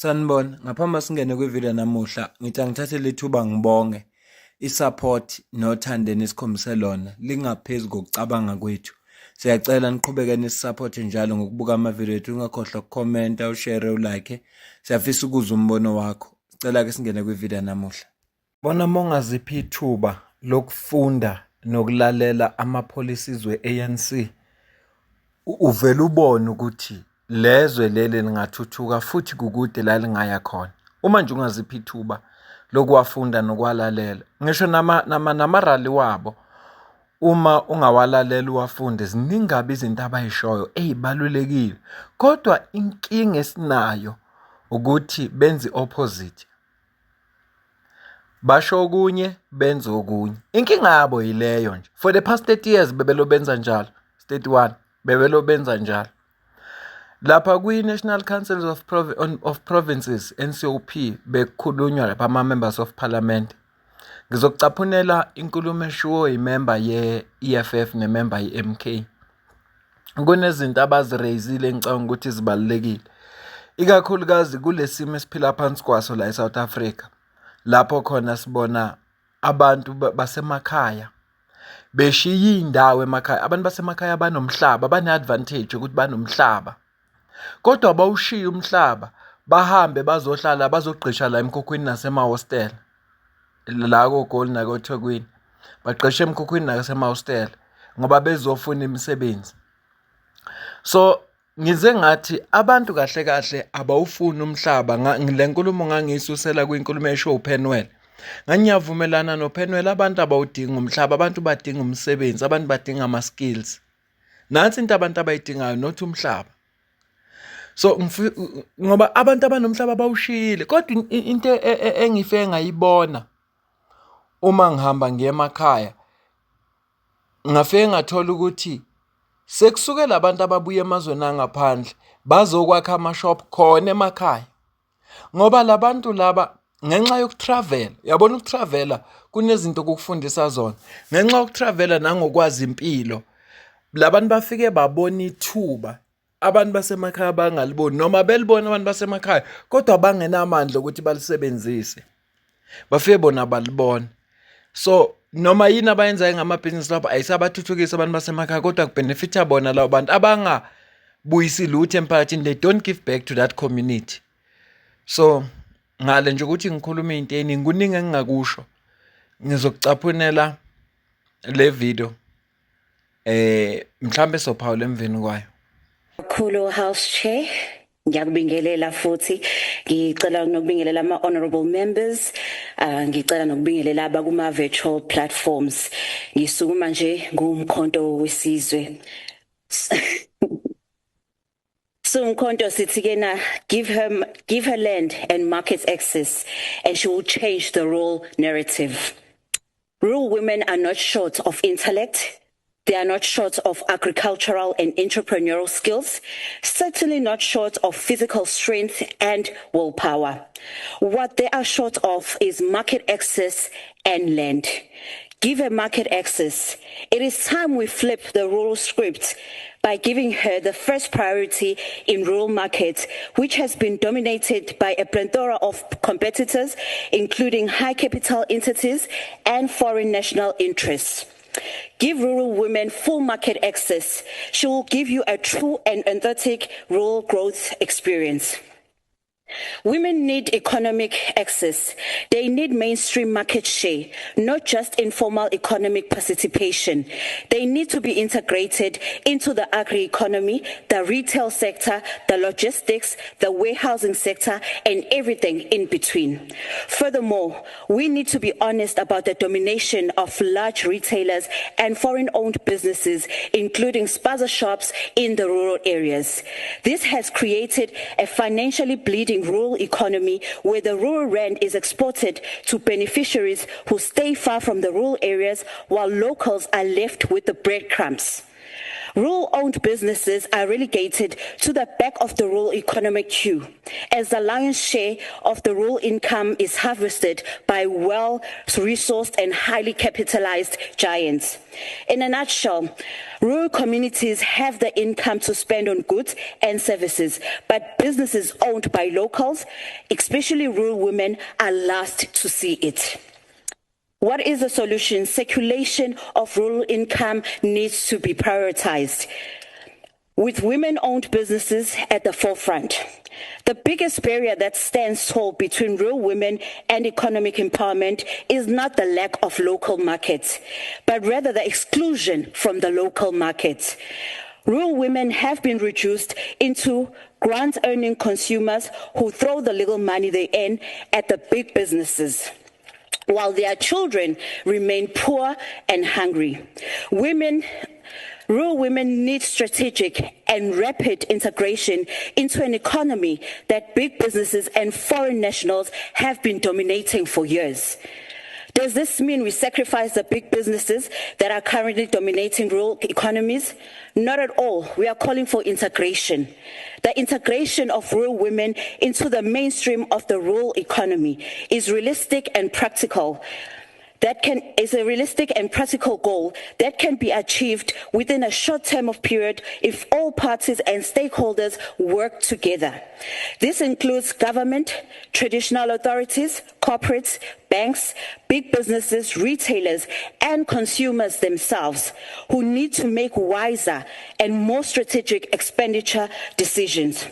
Sanibona, ngaphambi singene kwivideo namuhla, ngithi angithathe lethuba ngibonge isupport nothando nesikhombise lona lingaphezu kokucabanga kwethu. Siyacela niqhubeke nisupporte njalo ngokubuka amavideo ethu, ungakhohlwa ukukhomenta, ushare, ulike. Siyafisa ukuzwa umbono wakho. Sicela ke singene kwivideo namuhla. Bona mongaziphi ithuba lokufunda nokulalela ama-policies we-ANC, uvela ubone ukuthi lezwe leli lingathuthuka futhi kukude la lingaya khona. Uma nje ungaziphi ithuba lokuwafunda nokwalalela, ngisho namarali wabo, uma ungawalalela uwafunde, ziningi kabi izinto abayishoyo ey'balulekile. Kodwa inkinga esinayo ukuthi benze opposite. Basho okunye benze okunye. Inkinga yabo yileyo nje. For the past 30 years bebelo benza njalo. 31 bebelo benza njalo. Lapha kwi-National Council of Provinces, NCOP, bekukhulunywa lapha ama-members of parliament. Ngizokucaphunela inkulumo eshiwo imember ye-EFF nemember ye-MK. Kunezinto abazireyizile engicabanga ukuthi zibalulekile. Ikakhulukazi kulesimo esiphila phansi kwaso la eSouth Africa. Lapho khona sibona abantu basemakhaya beshiya indawo emakhaya. Abantu basemakhaya banomhlaba, bane-advantage ukuthi banomhlaba. Kodwa bawushiya umhlaba, bahambe bazohlala bazogqisha la emkhukhwini nasemahostela. La koGoli nakoThekwini. Bagqishe emkhukhwini nasemahostela ngoba bezofuna imisebenzi. So ngize ngathi abantu kahle kahle abawufuni umhlaba. Le nkulumo ngangiyisusela kwinkulumo esho uPenwell. Ngangiyavumelana noPenwell, abantu abawudinga umhlaba, abantu badinga umsebenzi, abantu badinga ama-skills. Nansi into abantu abayidingayo not umhlaba. So ngoba abantu abanomhlaba bawushiyile. Kodwa into engifike ngayibona uma ngihamba ngiye emakhaya, ngafike ngathola ukuthi sekusuke labantu ababuye emazweni angaphandle bazokwakha ama-shop khona emakhaya. Ngoba labantu laba ngenxa yokutravel, yabona ukutravela kunezinto kokufundisa zona. Ngenxa yokutravela nangokwazi impilo, labantu bafike babona ithuba abantu basemakhaya bangaliboni, noma belibona abantu basemakhaya kodwa bangenamandla ukuthi balisebenzise. Bafike bona balibona. So noma yini abayenzayo ngamabhizinisi lapho ayisabathuthukisa abantu basemakhaya, kodwa kubenefitha bona labo bantu abangabuyisi lutho emphakathini. They don't give back to that community. So ngale nje ukuthi ngikhulume into eningi, kuningi engingakusho. Ngizokucaphunela le video mhlambe sophawula emveni kwayo. Khulu House Chair, ngiyakubingelela futhi ngicela nokubingelela ama-honorable members, ngicela nokubingelela abakuma virtual platforms. Ngisukuma nje ngumkhonto wesizwe. So umkhonto sithi ke na give her land and market access and she will change the rural narrative. Rural women are not short of intellect. They are not short of agricultural and entrepreneurial skills, certainly not short of physical strength and willpower. What they are short of is market access and land. Give her market access. It is time we flip the rural script by giving her the first priority in rural markets, which has been dominated by a plethora of competitors, including high capital entities and foreign national interests. Give rural women full market access. She will give you a true and authentic rural growth experience. Women need economic access. They need mainstream market share, not just informal economic participation. They need to be integrated into the agri-economy, the retail sector, the logistics, the warehousing sector, and everything in between. Furthermore, we need to be honest about the domination of large retailers and foreign-owned businesses, including spaza shops in the rural areas. This has created a financially bleeding rural economy where the rural rand is exported to beneficiaries who stay far from the rural areas while locals are left with the breadcrumbs. Rural-owned businesses are relegated to the back of the rural economic queue, as the lion's share of the rural income is harvested by well-resourced and highly capitalized giants. In a nutshell, rural communities have the income to spend on goods and services, but businesses owned by locals, especially rural women, are last to see it. What is the solution? Circulation of rural income needs to be prioritized, with women-owned businesses at the forefront. The biggest barrier that stands tall between rural women and economic empowerment is not the lack of local markets, but rather the exclusion from the local markets. Rural women have been reduced into grant-earning consumers who throw the little money they earn at the big businesses, while their children remain poor and hungry. Rural women need strategic and rapid integration into an economy that big businesses and foreign nationals have been dominating for years. Does this mean we sacrifice the big businesses that are currently dominating rural economies? Not at all. We are calling for integration. The integration of rural women into the mainstream of the rural economy is realistic and practical. Is a realistic and practical goal that can be achieved within a short term of period if all parties and stakeholders work together. This includes government, traditional authorities, corporates, banks, big businesses, retailers, and consumers themselves, who need to make wiser and more strategic expenditure decisions.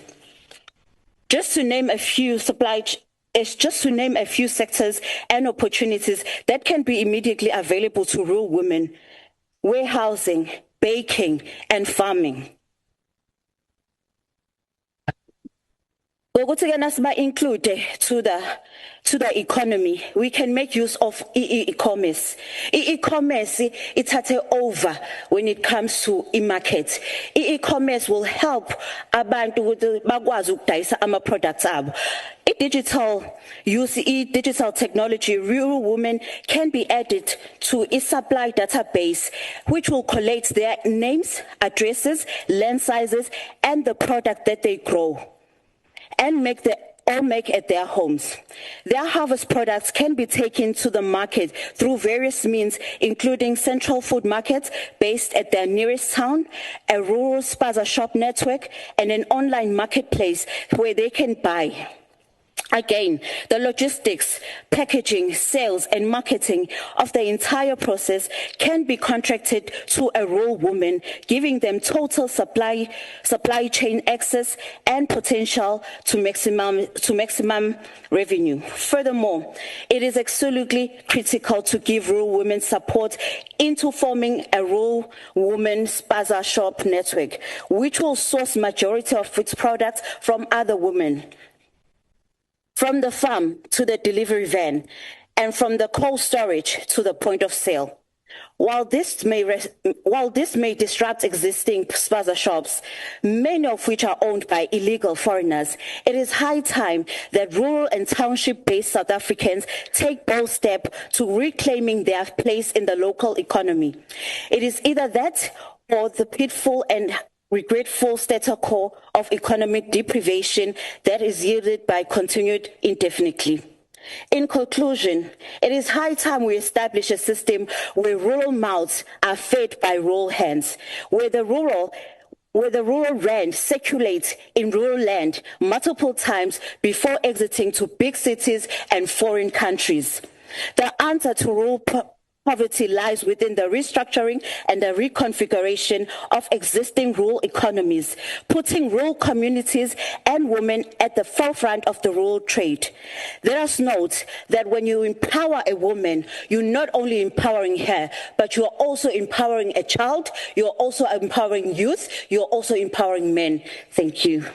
Just to name a few sectors and opportunities that can be immediately available to rural women: warehousing, baking, and farming. Include to the economy, we can make use of e-commerce. E-commerce, it has over when it comes to e-market. E-commerce will help abantu ukuthi bakwazi ukudayisa ama-products abo. Digital technology, rural women can be added to a supply database, which will collate their names, addresses, land sizes, and the product that they grow, and make at their homes. Their harvest products can be taken to the market through various means, including central food markets based at their nearest town, a rural spaza shop network, and an online marketplace where they can buy. Again, the logistics, packaging, sales, and marketing of the entire process can be contracted to a rural woman, giving them total supply chain access and potential to maximum revenue. Furthermore, it is absolutely critical to give rural women support into forming a rural women spaza shop network, which will source majority of its products from other women, from the farm to the delivery van, and from the cold storage to the point of sale. While this may disrupt existing spaza shops, many of which are owned by illegal foreigners, it is high time that rural and township-based South Africans take bold steps to reclaiming their place in the local economy. It is either that or the pitfall and regretful status quo of economic deprivation that is yielded by continued indefinitely. In conclusion, it is high time we establish a system where rural mouths are fed by rural hands, where the rural rand circulates in rural land multiple times before exiting to big cities and foreign countries. The answer to rural poverty lies within the restructuring and the reconfiguration of existing rural economies, putting rural communities and women at the forefront of the rural trade. Let us note that when you empower a woman, you're not only empowering her, but you're also empowering a child, you're also empowering youth, you're also empowering men. Thank you.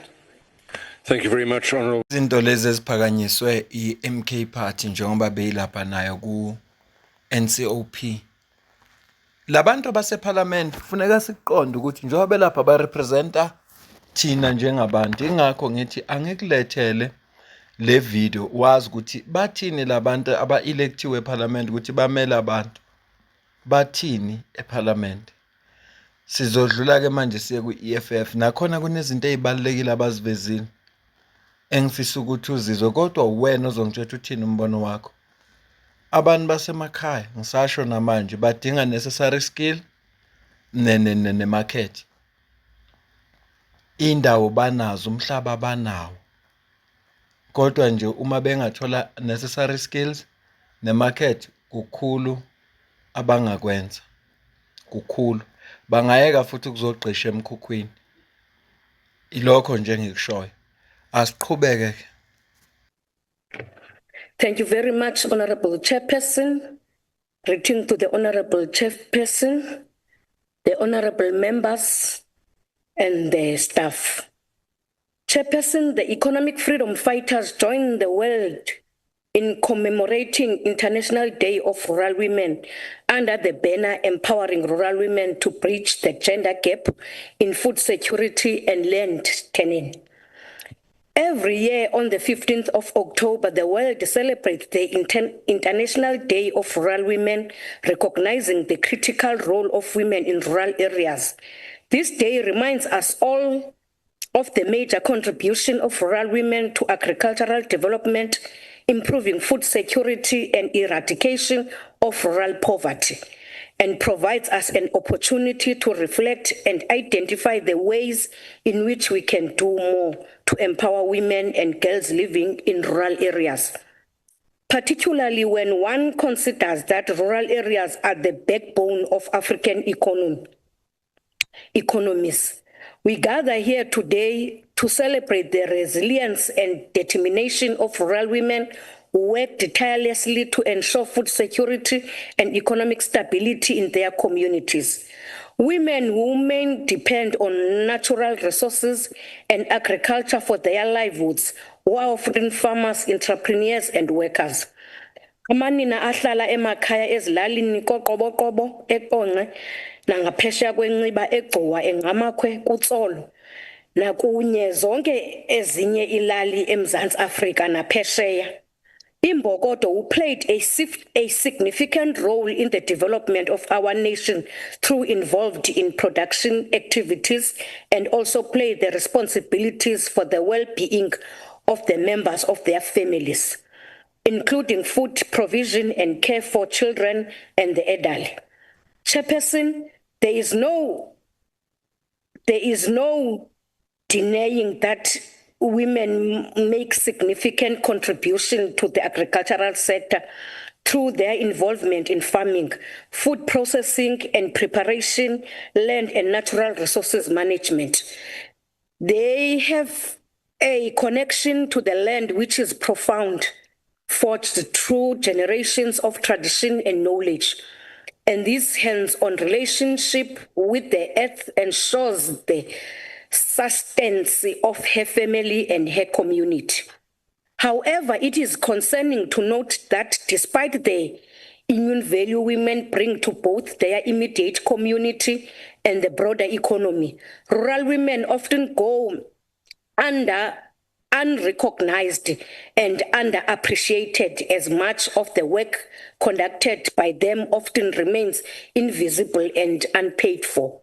Thank you very much, Honorable. Izinto lezi eziphakanyiswe i-MK Party njengoba beyilapha nayo ku NCOP. Labantu baseParliament kufuneka siqonde ukuthi njengoba belapha barepresenta thina njengabantu, ingakho ngithi angikulethele le video wazi ukuthi bathini labantu aba-electiwe eParliament ukuthi bamele abantu bathini eParliament. Sizodlula ke manje siye ku-EFF nakhona kunezinto ezibalekile abazivezile engifisa ukuthi uzizwe kodwa uwena ozongitshela uthini umbono wakho. Abantu basemakhaya ngisasho namanje badinga necessary skill nemarket. Indawo banazo, umhlaba banawo. Kodwa nje uma bengathola necessary skills nemarket kukhulu abangakwenza. Kukhulu. Bangayeka futhi ukuzogqisha emkhukhwini. Ilokho nje engikushoyo. Asiqhubeke ke. Thank you very much, Honorable Chairperson. Greeting to the Honorable Chairperson, the Honorable members, and the staff. Chairperson, the economic freedom fighters join the world in commemorating International Day of Rural Women under the banner empowering rural women to bridge the gender gap in food security and land tenure. Every year on the 15th of October, the world celebrates the International Day of Rural Women, recognizing the critical role of women in rural areas. This day reminds us all of the major contribution of rural women to agricultural development, improving food security and eradication of rural poverty, and provides us an opportunity to reflect and identify the ways in which we can do more to empower women and girls living in rural areas, particularly when one considers that rural areas are the backbone of African economies. We gather here today to celebrate the resilience and determination of rural women who worked tirelessly to ensure food security and economic stability in their communities. Women who may depend on natural resources and agriculture for their livelihoods, who are often farmers, entrepreneurs, and workers. Amanina ahlala emakhaya ezilalini koqoboqobo eqonqe nangaphesheya kwenciba egcuwa engamakhwe kutsolo nakunye zonke ezinye ilali eMzantsi Afrika naphesheya. Imbokodo who played a significant role in the development of our nation through involved in production activities and also played the responsibilities for the well-being of the members of their families, including food provision and care for children and the elderly. Chairperson, there is no denying that women make significant contribution to the agricultural sector through their involvement in farming, food processing and preparation, land and natural resources management. They have a connection to the land which is profound, forged through generations of tradition and knowledge. And this hands-on relationship with the earth ensures the sustenance of her family and her community. However, it is concerning to note that despite the immune value women bring to both their immediate community and the broader economy, rural women often go unrecognized and underappreciated, as much of the work conducted by them often remains invisible and unpaid for.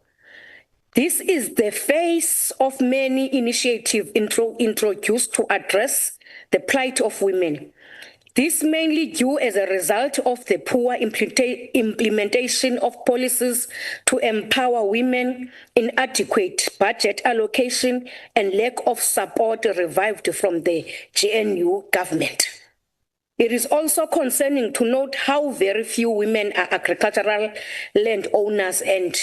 This is the face of many initiatives introduced to address the plight of women. This mainly due as a result of the poor implementation of policies to empower women, inadequate budget allocation, and lack of support revived from the GNU government. It is also concerning to note how very few women are agricultural landowners and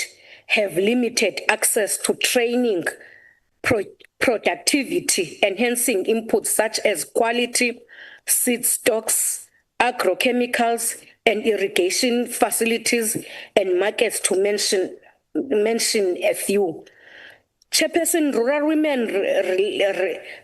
have limited access to training, productivity, enhancing inputs such as quality seed stocks, agrochemicals, and irrigation facilities and markets, to mention a few. Chairperson, rural women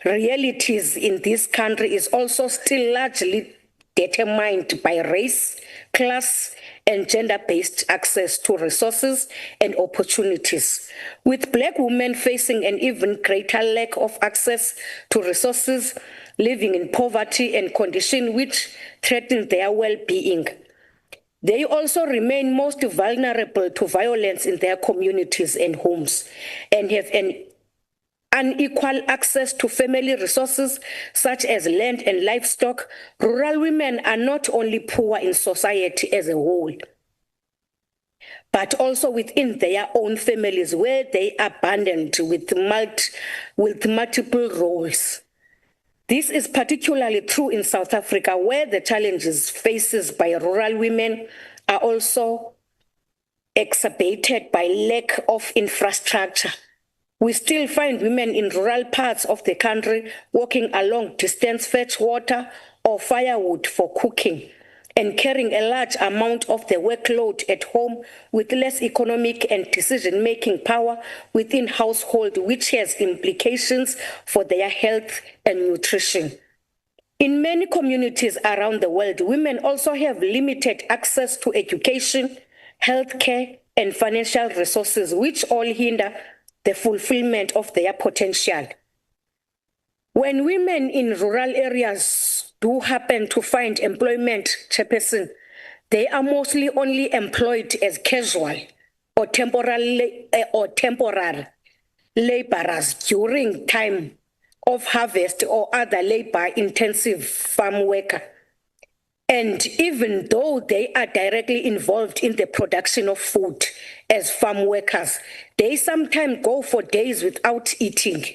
realities in this country is also still largely determined by race, class, and gender-based access to resources and opportunities, with Black women facing an even greater lack of access to resources, living in poverty and conditions which threaten their well-being. They also remain most vulnerable to violence in their communities and homes and have an unequal access to family resources such as land and livestock. Rural women are not only poor in society as a whole, but also within their own families where they are burdened with multiple roles. This is particularly true in South Africa, where the challenges faced by rural women are also exacerbated by lack of infrastructure. We still find women in rural parts of the country walking a long distance to fetch water or firewood for cooking and carrying a large amount of the workload at home with less economic and decision-making power within household, which has implications for their health and nutrition. In many communities around the world, women also have limited access to education, healthcare, and financial resources, which all hinder the fulfillment of their potential. When women in rural areas do happen to find employment, Chairperson, they are mostly only employed as casual or temporary laborers during time of harvest or other labor-intensive farm worker. And even though they are directly involved in the production of food as farm workers, they sometimes go for days without eating.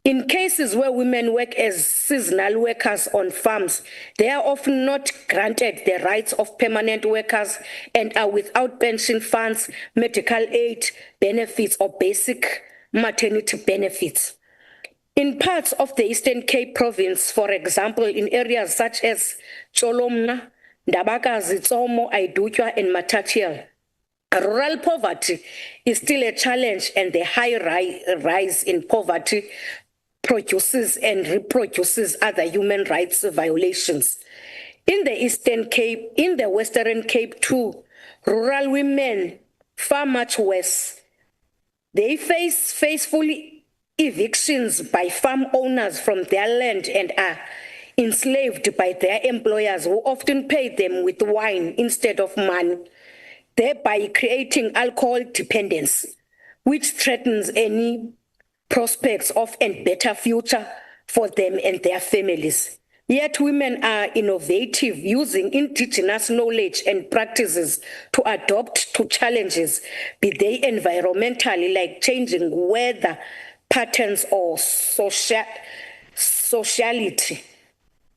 In cases where women work as seasonal workers on farms, they are often not granted the rights of permanent workers and are without pension funds, medical aid benefits, or basic maternity benefits. In parts of the Eastern Cape province, for example, in areas such as Cholomna, Ndabakazi, Tsomo, Aidutwa, and Matatiele, rural poverty is still a challenge, and the high rise in poverty produces and reproduces other human rights violations. In the Eastern Cape, in the Western Cape too, rural women far much worse. They face faceful evictions by farm owners from their land and are enslaved by their employers, who often pay them with wine instead of money, thereby creating alcohol dependence, which threatens any prospects of a better future for them and their families. Yet women are innovative, using indigenous knowledge and practices to adapt to challenges, be they environmentally, like changing weather patterns, or sociality.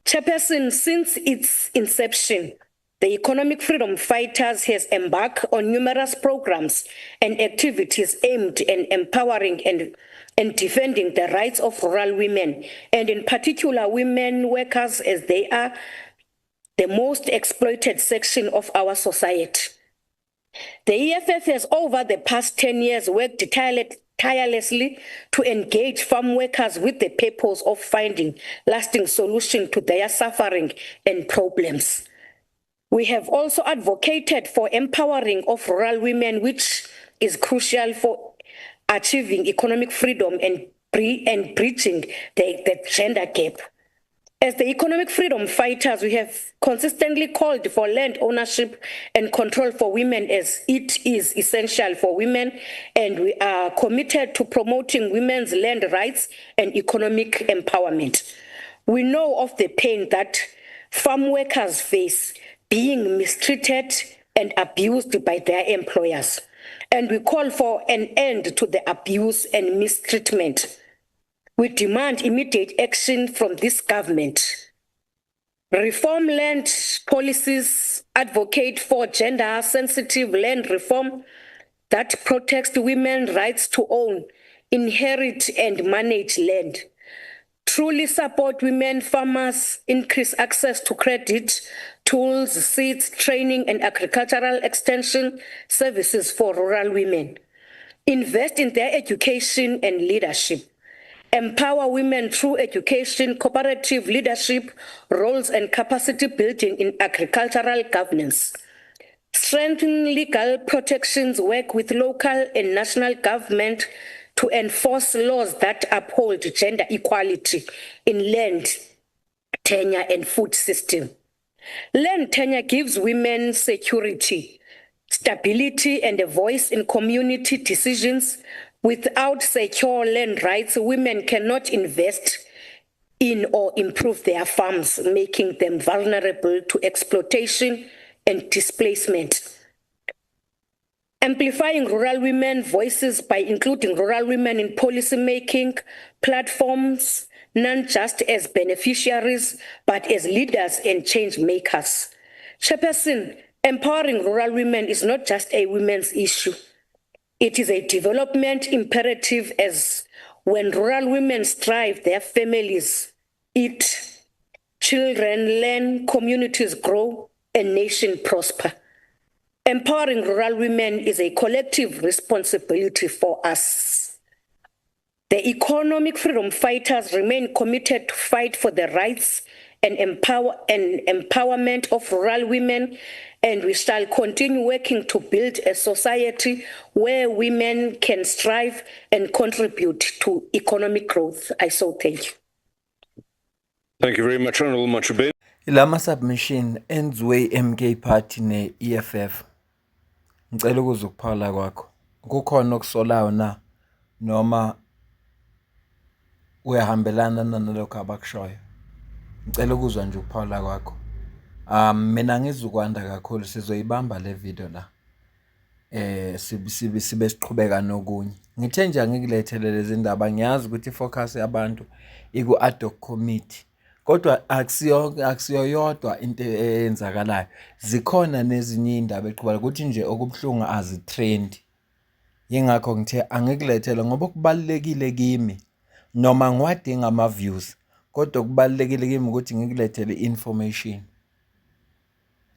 Chairperson, since its inception, the Economic Freedom Fighters has embarked on numerous programs and activities aimed at empowering and defending the rights of rural women, and in particular women workers, as they are the most exploited section of our society. The EFF has over the past 10 years worked tirelessly to engage farm workers with the purpose of finding lasting solutions to their suffering and problems. We have also advocated for empowering of rural women, which is crucial for achieving economic freedom and bridging the gender gap. As the Economic Freedom Fighters, we have consistently called for land ownership and control for women, as it is essential for women, and we are committed to promoting women's land rights and economic empowerment. We know of the pain that farm workers face, being mistreated and abused by their employers, and we call for an end to the abuse and mistreatment. We demand immediate action from this government. Reform land policies, advocate for gender-sensitive land reform that protects women's rights to own, inherit, and manage land. Truly support women farmers, increase access to credit, tools, seeds, training, and agricultural extension services for rural women. Invest in their education and leadership. Empower women through education, cooperative leadership, roles, and capacity building in agricultural governance. Strengthen legal protections, work with local and national government to enforce laws that uphold gender equality in land, tenure, and food system. Land tenure gives women security, stability, and a voice in community decisions. Without secure land rights, women cannot invest in or improve their farms, making them vulnerable to exploitation and displacement. Amplifying rural women voices by including rural women in policy-making platforms, not just as beneficiaries, but as leaders and change makers. Chairperson, empowering rural women is not just a women's issue. It is a development imperative, as when rural women strive, their families eat, children learn, communities grow, and nation prosper. Empowering rural women is a collective responsibility for us. The economic freedom fighters remain committed to fight for the rights and empowerment of rural women, and we shall continue working to build a society where women can strive and contribute to economic growth. I so thank you. Thank you very much, Honourable Machube. Lama submission enziwe MK Party ne EFF. Ngicela ukuza ukuphawula kwakho. Kukhona okusolayo na noma uyahambelana nalokho abakushoyo? Ngicela ukuzwa nje ukuphawula kwakho. Mina ngizukwanda kakhulu, sizoyibamba le video la. Sibe siqhubeka nokunye. Ngithe nje angikulethele lezi ndaba, ngiyazi ukuthi ifocus yabantu iku ad hoc committee. Kodwa akusiyo yodwa into eyenzakalayo. Zikhona nezinye indaba eqhubeka ukuthi nje okubhlungu azitrend. Yingakho ngithe angikulethele ngoba kubalekile kimi noma ngiwadinga ama views, kodwa kubalekile kimi ukuthi ngikulethele information.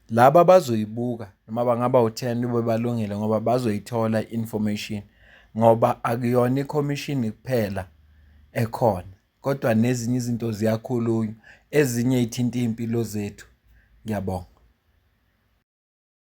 Laba bazoyibuka noma bangaba u10 bebalungile ngoba bazoyithola information, ngoba akuyona i-commission kuphela ekhona, kodwa nezinye izinto ziyakhulunywa, ezinye ithinta impilo zethu. Ngiyabonga.